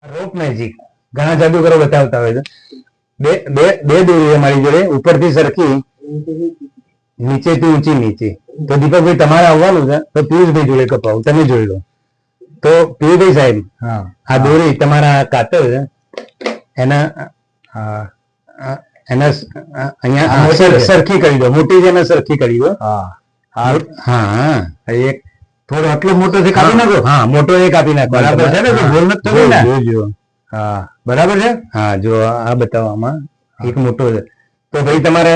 રોપ magic ઘણા જાદુગરો બતાવતા હોય છે. બે બે બે દોરી મારી જોડે, ઉપરથી સરખી, નીચેથી ઊંચી નીચે. તો દીપકભાઈ તમારે આવવાનું છે તો પિયુષભાઈ જોડે કપાવું, તમે જોઈ લો. તો પિયુષભાઈ સાહેબ, આ દોરી તમારા કાતર છે એના એના અહીંયા સરખી કરી દો, મોટી છે એને સરખી કરી દો. હા એક થોડો આટલો મોટો છે કાપી નાખો. હા મોટો એ કાપી નાખો. બરાબર છે ને? ગોળ નથી થતું ને? જોજો. હા બરાબર છે. હા જો આ બતાવવામાં એક મોટો છે તો ભાઈ તમારે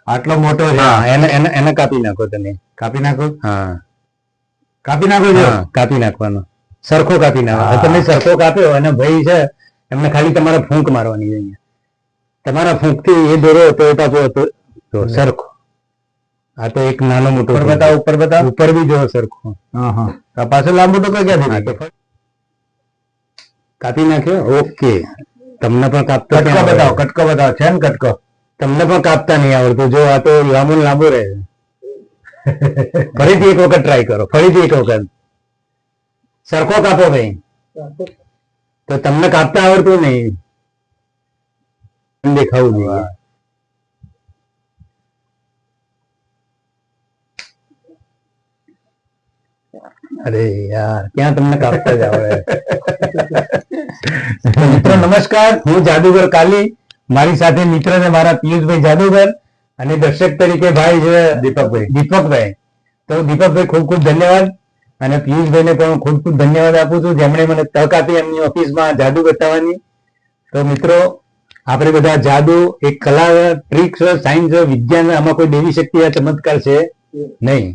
આટલો મોટો છે. એને કાપી નાખો. તમે કાપી નાખો. હા કાપી નાખો. કાપી નાખવાનો, સરખો કાપી નાખો. તમે સરખો કાપ્યો અને ભાઈ છે એમને ખાલી તમારે ફૂંક મારવાની છે. તમારા ફૂંક થી એ દોરો તો સરખો. આ તો એક નાનો મોટો બતાવો. ઉપર બતાવો. ઉપર બી જો સરખો. પાછો લાંબો તો ક્યાંથી કાપી નાખ્યો. ઓકે. તમને પણ કાપતા બતાવો. કટકો બતાવો. છે ને કટકો? તમને પણ કાપતા નહીં આવડતું. જો આ તો લાંબુ લાંબુ રહે. ફરીથી એક વખત ટ્રાય કરો. ફરીથી એક વખત સરખો કાપો ભાઈ. તો તમને કાપતા આવડતું નહીં. દેખાવું જોઈએ. અરે યાર ક્યાં તમને કાપતા જ આવડે. મિત્રો નમસ્કાર, હું જાદુગર કાલી. મારી સાથે મિત્ર છે મારા પિયુષભાઈ જાદુગર અને દર્શક તરીકે ભાઈ છે દીપકભાઈ. તો દીપકભાઈ ખૂબ ખૂબ ધન્યવાદ અને પિયુષભાઈને પણ ખૂબ ખૂબ ધન્યવાદ આપું છું જેમણે મને તક આપી એમની ઓફિસમાં જાદુ બતાવવાની. તો મિત્રો આપણે બધા જાદુ એક કલા, ટ્રિક્સ, સાયન્સ, વિજ્ઞાન, આમાં કોઈ દેવી શક્તિ ચમત્કાર છે નહીં.